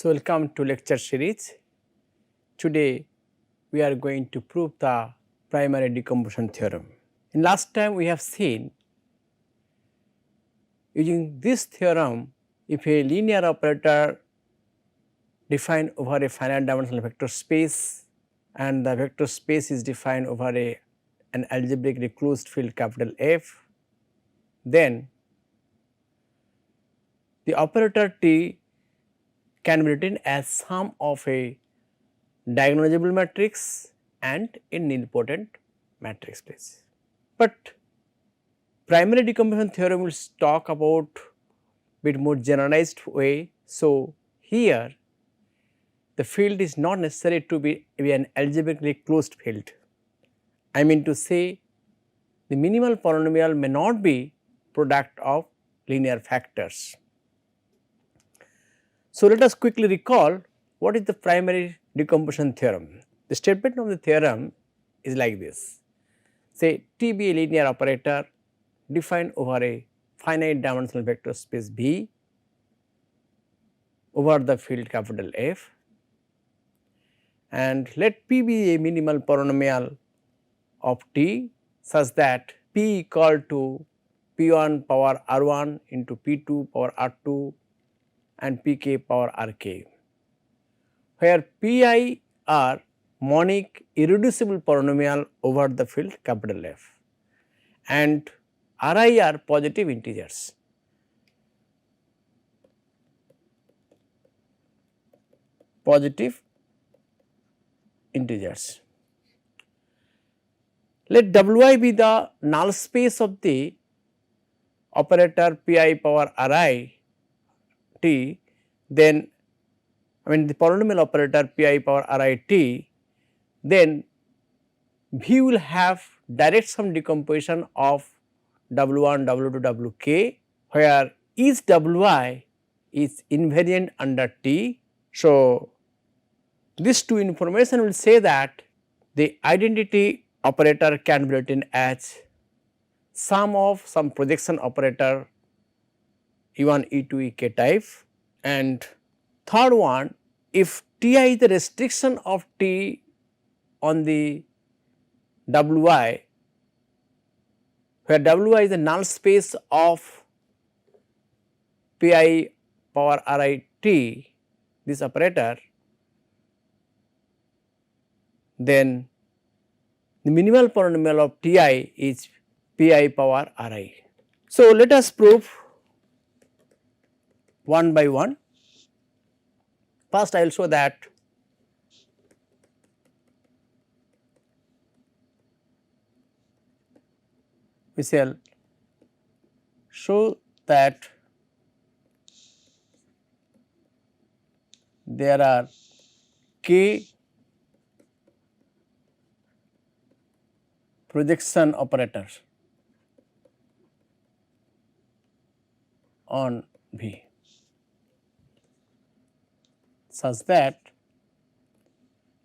So, welcome to lecture series. Today we are going to prove the primary decomposition theorem. In last time we have seen using this theorem, if a linear operator defined over a finite dimensional vector space and the vector space is defined over an algebraically closed field capital F, then the operator T can be written as sum of a diagonalizable matrix and a nilpotent matrix space. But primary decomposition theorem will talk about bit more generalized way. So, here the field is not necessary to be an algebraically closed field. I mean to say the minimal polynomial may not be product of linear factors. So, let us quickly recall what is the primary decomposition theorem. The statement of the theorem is like this: say T be a linear operator defined over a finite dimensional vector space V over the field capital F, and let P be a minimal polynomial of T such that P equal to P1 power R1 into P2 power R2 and Pk power Rk, where Pi are monic irreducible polynomial over the field capital F and Ri are positive integers. Let Wi be the null space of the operator Pi power Ri t, then the polynomial operator Pi power Ri t, then V will have direct sum decomposition of W1, W2, Wk, where each Wi is invariant under T. So, these two information will say that the identity operator can be written as sum of some projection operator E1, E2, Ek type, and third one, if Ti is the restriction of T on the Wi, where Wi is the null space of Pi power Ri t, this operator, then the minimal polynomial of Ti is Pi power Ri. So, let us prove one by one. First, I will show that we shall show that there are k projection operators on V such that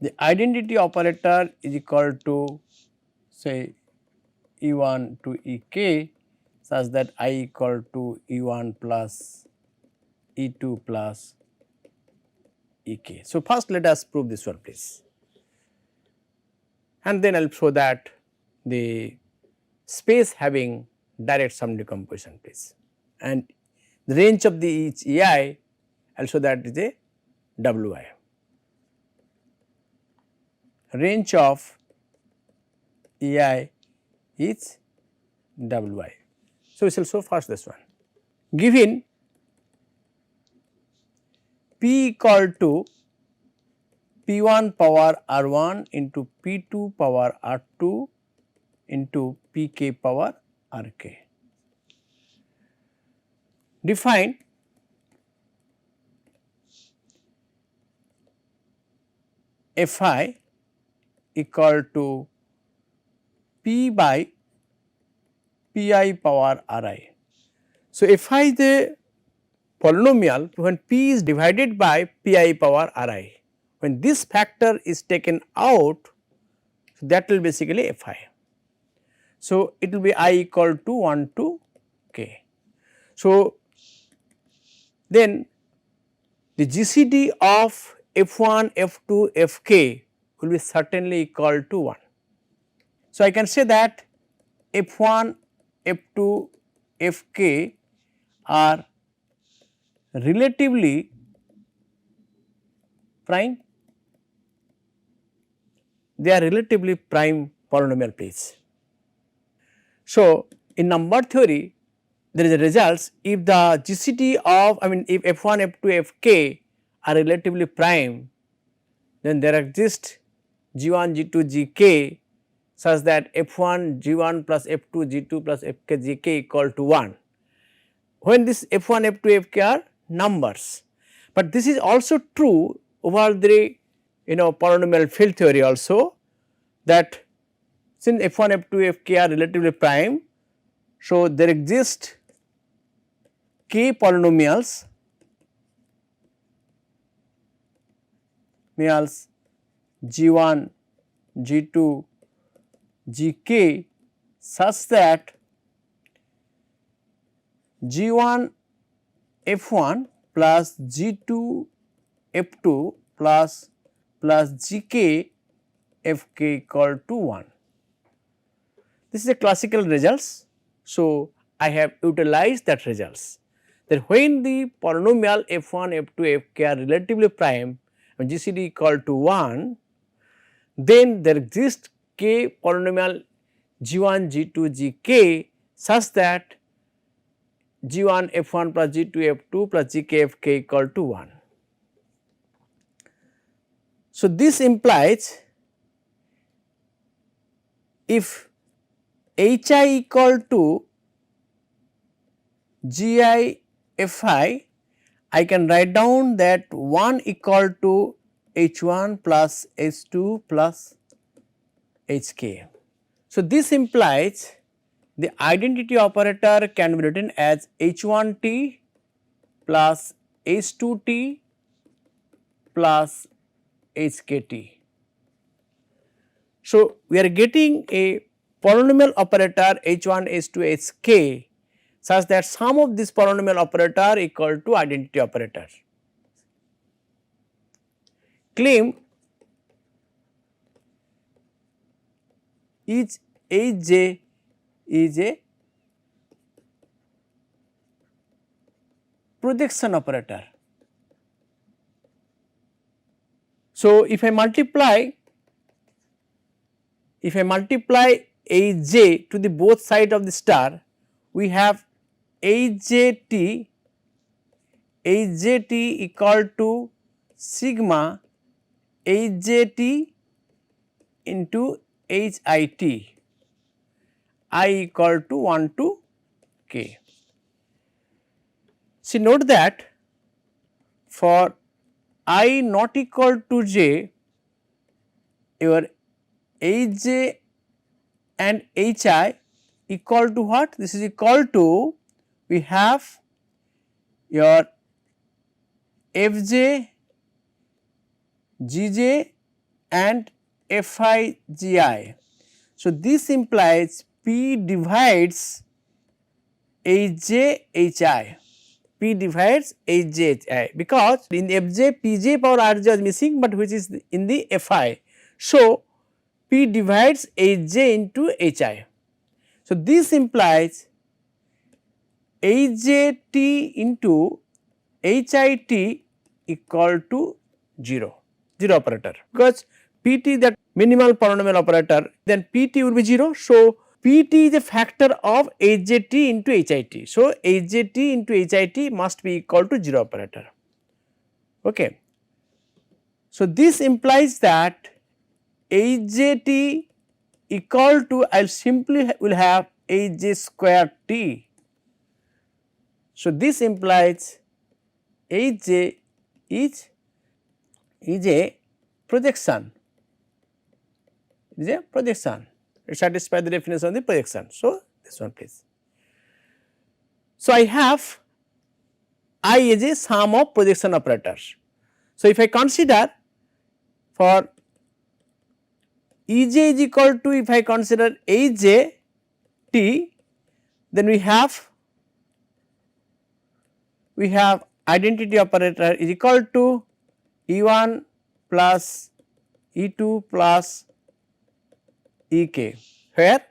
the identity operator is equal to say E1 to Ek such that I equal to E1 plus E2 plus Ek. So, first let us prove this one please, and then I will show that the space having direct sum decomposition please, and the range of the each Ei I will show that is a Wi. Range of Ei is Wi. So, we shall show first this one. Given P equal to P1 power R1 into P2 power R2 into Pk power Rk. Define Fi equal to P by Pi power Ri. So, Fi is the polynomial when P is divided by Pi power Ri. When this factor is taken out, so that will basically Fi. So, it will be I equal to 1 to k. So, then the GCD of F1, F2, Fk will be certainly equal to 1. So, I can say that F1, F2, Fk are relatively prime, they are relatively prime polynomial pairs. So, in number theory there is a results if the GCD of if F1, F2, Fk are relatively prime, then there exists G1, G2, Gk such that F1 G1 plus F2 G2 plus Fk Gk equal to 1, when this F1, F2, Fk are numbers. But this is also true over the polynomial field theory also, that since F1, F2, Fk are relatively prime, so there exist k polynomials G1, G2, Gk such that G1 F1 plus G2 F2 plus Gk Fk equal to 1. This is a classical results. So, I have utilized that results, that when the polynomial F1, F2, Fk are relatively prime and GCD equal to 1, then there exists k polynomial G1, G2, Gk such that G1 F1 plus G2 F2 plus Gk Fk equal to 1. So, this implies if Hi equal to Gi Fi, I can write down that 1 equal to H1 plus H2 plus Hk. So, this implies the identity operator can be written as H1t plus H2t plus Hkt. So, we are getting a polynomial operator H1, H2, Hk such that sum of this polynomial operator equal to identity operator. Claim each Hj is a projection operator. So, if I multiply Aj to the both side of the star, we have Ajt equal to sigma Ajt into Hit, I equal to 1 to k. See, note that for I not equal to j, your Aj and Hi equal to what? This is equal to, we have your Fj, Gj and Fi Gi. So, this implies P divides Hj Hi, P divides Hj Hi, because in Fj Pj power Rj is missing, but which is in the Fi. So, P divides Hj into Hi. So, this implies Hjt into Hit equal to 0, 0 operator, because Pt that minimal polynomial operator, then Pt will be 0. So, Pt is a factor of Hjt into Hit. So, Hjt into Hit must be equal to 0 operator. Okay. So, this implies that Hjt equal to, I will simply will have Hj square t. So, this implies Hj is a projection, it satisfies the definition of the projection. So, this one please. So, I have I is a sum of projection operators. So, if I consider for Ej is equal to, if I consider Aj t, then we have identity operator is equal to E1 plus E2 plus Ek, where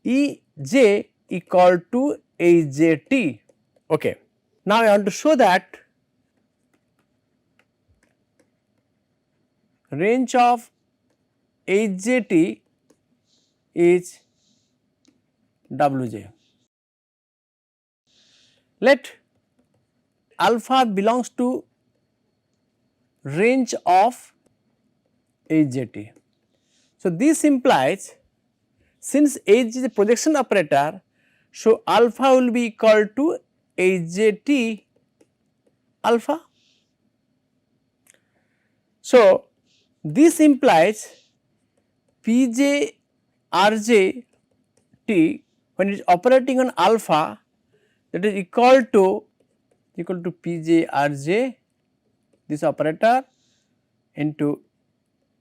Ej equal to Aj(t). Okay. Now, I want to show that range of Aj(t) is Wj. Let alpha belongs to range of Aj(t). So, this implies since Aj is a projection operator, so alpha will be equal to Aj(t) alpha. So, this implies Pj Rj t when it is operating on alpha, that is equal to Pj Rj, this operator, into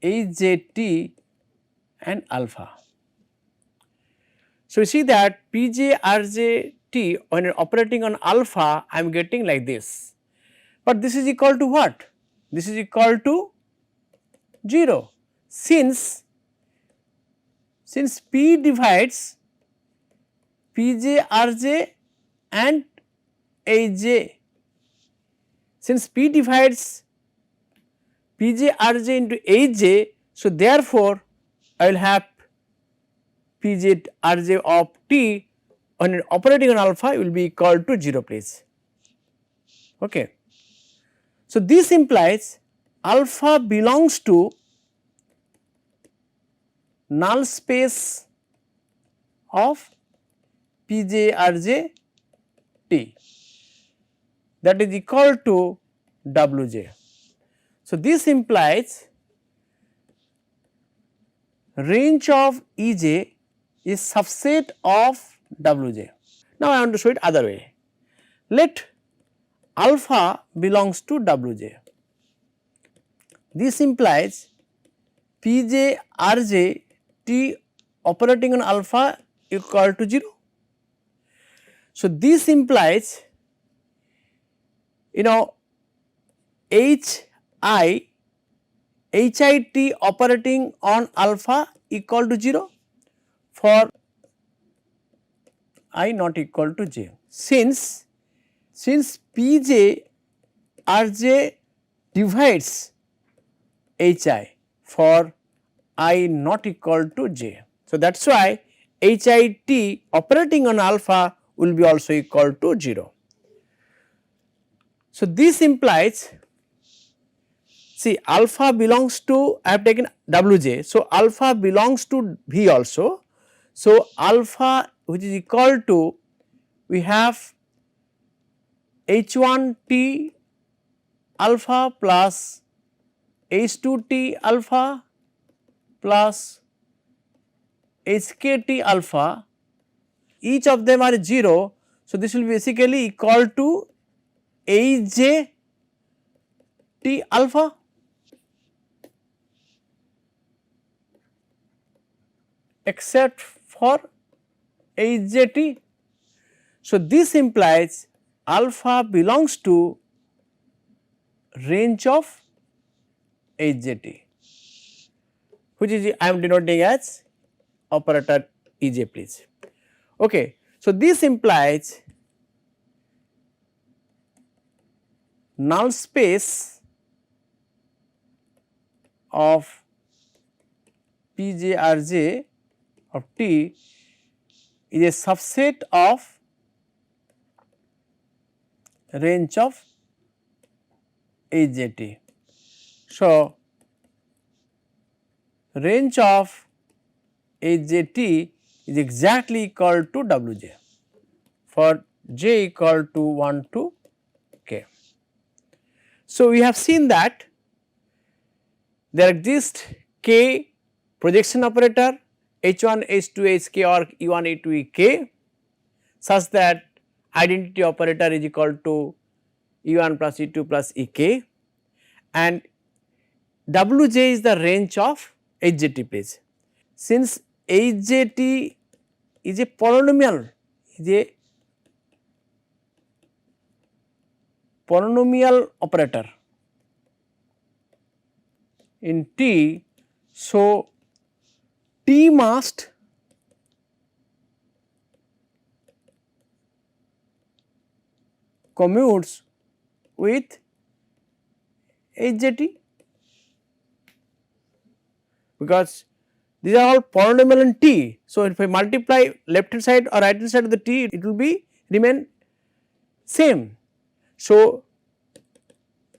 Aj(t) and alpha. So, you see that Pj Rj(t) when it is operating on alpha, I am getting like this, but this is equal to what? This is equal to 0, since P divides Pj Rj and Aj, since P divides Pj Rj into Aj, so therefore I will have Pj Rj of t when operating on alpha will be equal to 0 please. Okay. So, this implies alpha belongs to null space of Pj Rj t, that is equal to Wj. So, this implies range of Ej is subset of Wj. Now, I want to show it other way. Let alpha belongs to Wj. This implies Pj Rj t operating on alpha equal to 0. So, this implies Hit operating on alpha equal to 0 for I not equal to j. Since Pj Rj divides Hi for I not equal to j. So, that is why Hit operating on alpha will be also equal to 0. So, this implies, see, alpha belongs to, I have taken Wj. So, alpha belongs to V also. So, alpha which is equal to, we have H1t alpha plus H2t alpha plus Hkt alpha, each of them are 0. So, this will be basically equal to Aj t alpha. Except for Aj(t). So, this implies alpha belongs to range of Aj(t), which is I am denoting as operator Ej please. Okay. So, this implies null space of Pj Rj of t is a subset of range of Aj(t). So, range of Aj(t) is exactly equal to Wj for j equal to 1 to k. So, we have seen that there exists k projection operator H1, H2, Hk or E1, E2, Ek such that identity operator is equal to E1 plus E2 plus Ek, and Wj is the range of Hj(t) please. Since Hj(t) is a polynomial, is a polynomial operator in T, so T must commutes with HJT, because these are all polynomial in T. So, if I multiply left hand side or right hand side of the T, it will be remain same. So,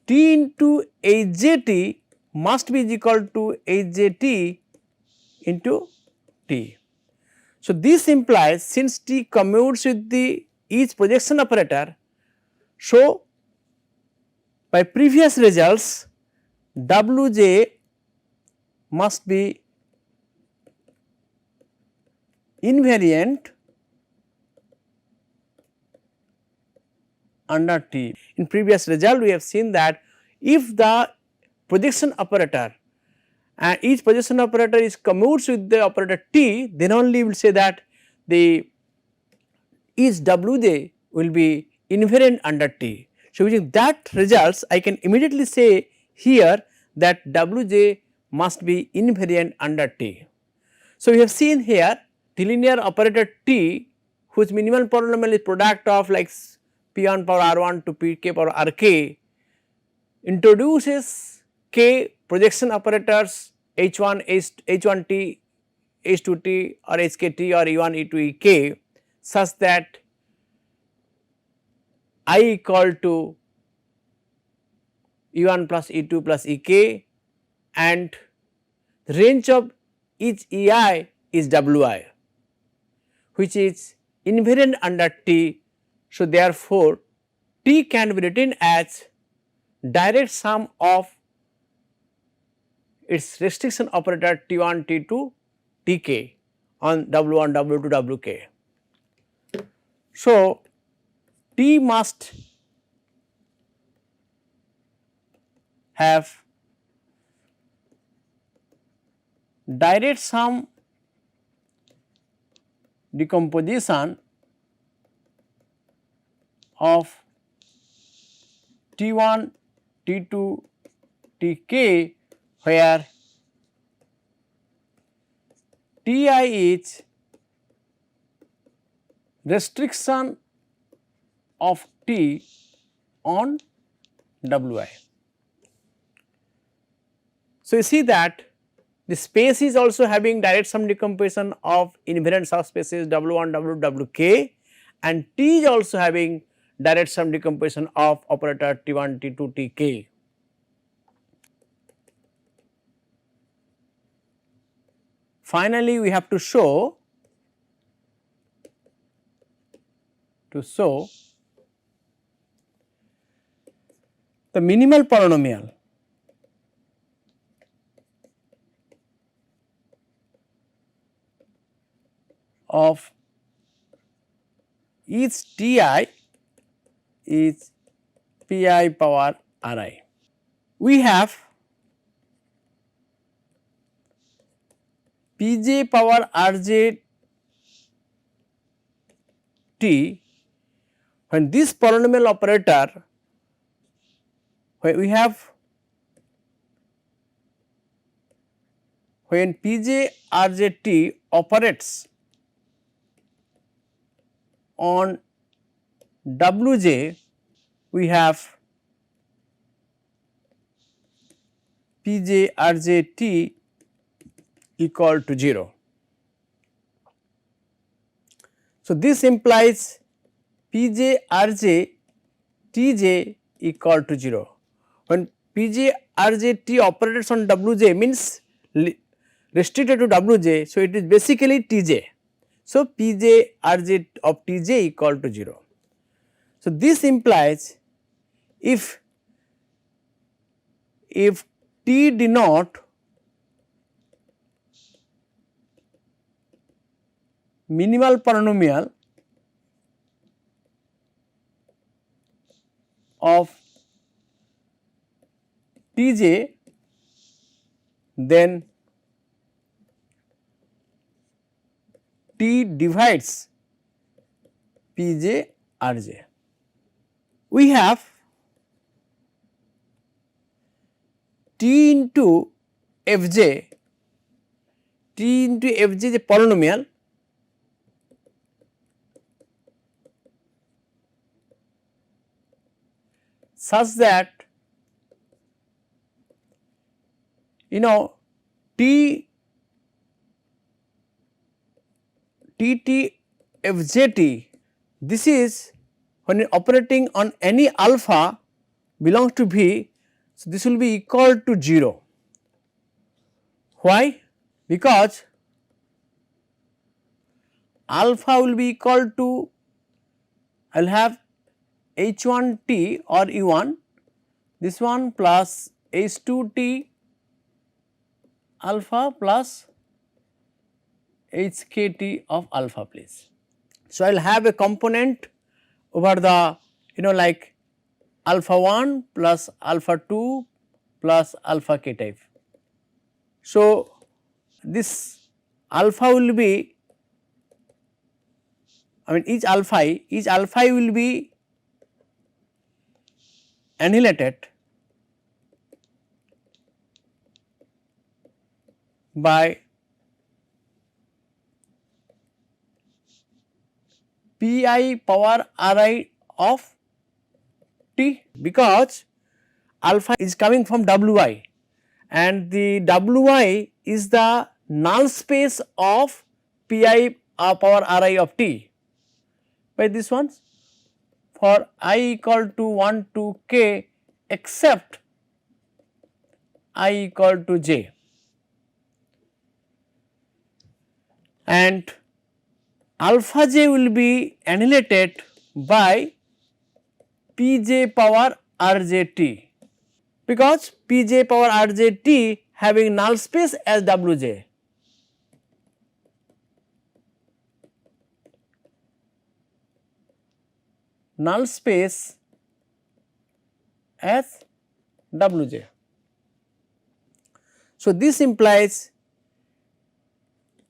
T into HJT must be equal to HJT into T. So, this implies since T commutes with the each projection operator, so by previous results Wj must be invariant under T. In previous result we have seen that if the projection operator and each projection operator is commutes with the operator T, then only we will say that the each Wj will be invariant under T. So, using that results I can immediately say here that Wj must be invariant under T. So, we have seen here the linear operator T whose minimal polynomial is product of like P1 power R1 to Pk power Rk introduces k projection operators H1, H1t, H2t or Hkt or E1, E2, Ek such that I equal to E1 plus E2 plus Ek and the range of each Ei is Wi, which is invariant under T. So, therefore, T can be written as direct sum of its restriction operator T1, T2, Tk on W1, W2, Wk. So, T must have direct sum decomposition of T1, T2, Tk, where Ti is restriction of T on Wi. So, you see that the space is also having direct sum decomposition of invariant subspaces W1, W2, Wk, and T is also having direct sum decomposition of operator T1, T2, Tk. Finally, we have to show the minimal polynomial of each Ti is Pi power Ri. We have Pj power Rj T, when this polynomial operator, when we have when Pj Rj T operates on Wj, we have Pj Rj T equal to 0. So, this implies Pj Rj Tj equal to 0. When Pj Rj T operates on Wj means restricted to Wj, so it is basically Tj. So, Pj Rj of Tj equal to 0. So, this implies if T denote minimal polynomial of Tj, then T divides Pj Rj. We have T into Fj, T into Fj is a polynomial such that T T Fjt, this is when operating on any alpha belongs to V, so this will be equal to 0. Why? Because alpha will be equal to, I will have H1t or E1, this one plus H2t alpha plus Hkt of alpha please. So, I will have a component over the like alpha 1 plus alpha 2 plus alpha k type. So, this alpha will be, each alpha will be annihilated by pi power ri of t, because alpha is coming from Wi and the Wi is the null space of pi power ri of t by this one for I equal to 1 to k except I equal to j, and alpha j will be annihilated by pj power rjt, because pj power rjt having null space as wj. Null space as wj. So, this implies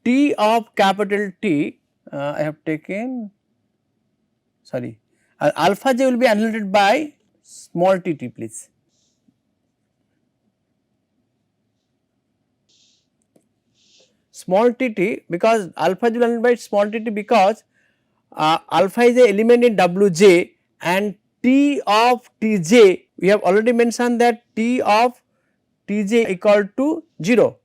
T of capital T, I have taken alpha j will be annihilated by small t please. Small t because alpha j will annihilated by small t because alpha is a element in Wj and T of Tj, we have already mentioned that T of Tj equal to 0,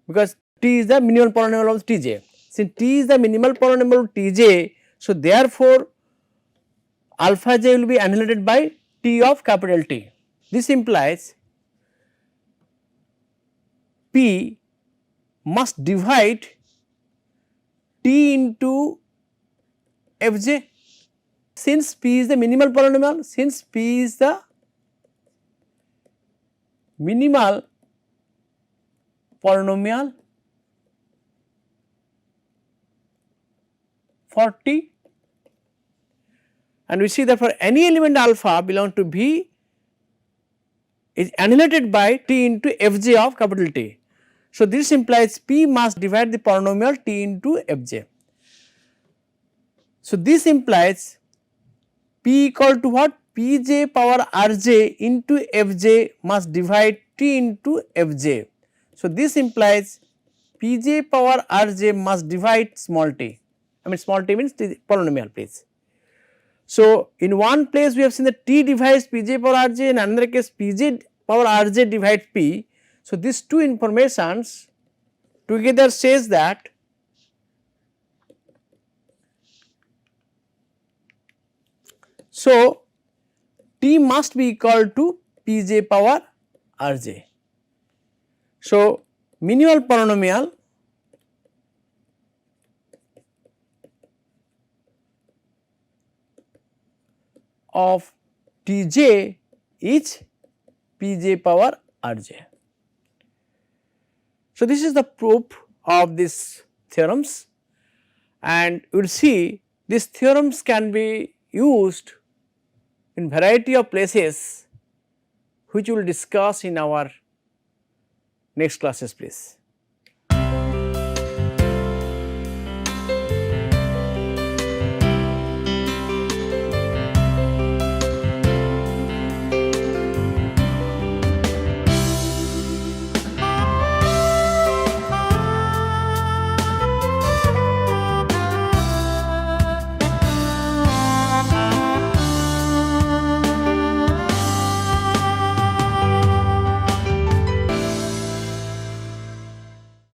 because T is the minimal polynomial of Tj. Since T is the minimal polynomial of Tj, so therefore alpha j will be annihilated by T of capital T. This implies P must divide T into Fj. Since P is the minimal polynomial, since P is the minimal polynomial for T, and we see that for any element alpha belong to V is annihilated by T into Fj of capital T. So, this implies P must divide the polynomial T into Fj. So, this implies P equal to what? Pj power rj into Fj must divide T into Fj. So, this implies Pj power rj must divide small t, small t means the polynomial please. So, in one place we have seen that T divides Pj power rj, in another case Pj power rj divides P. So, these two informations together says that so T must be equal to Pj power rj. So, minimal polynomial of Tj is Pj power rj. So, this is the proof of these theorems, and you will see these theorems can be used in variety of places which we will discuss in our next classes please.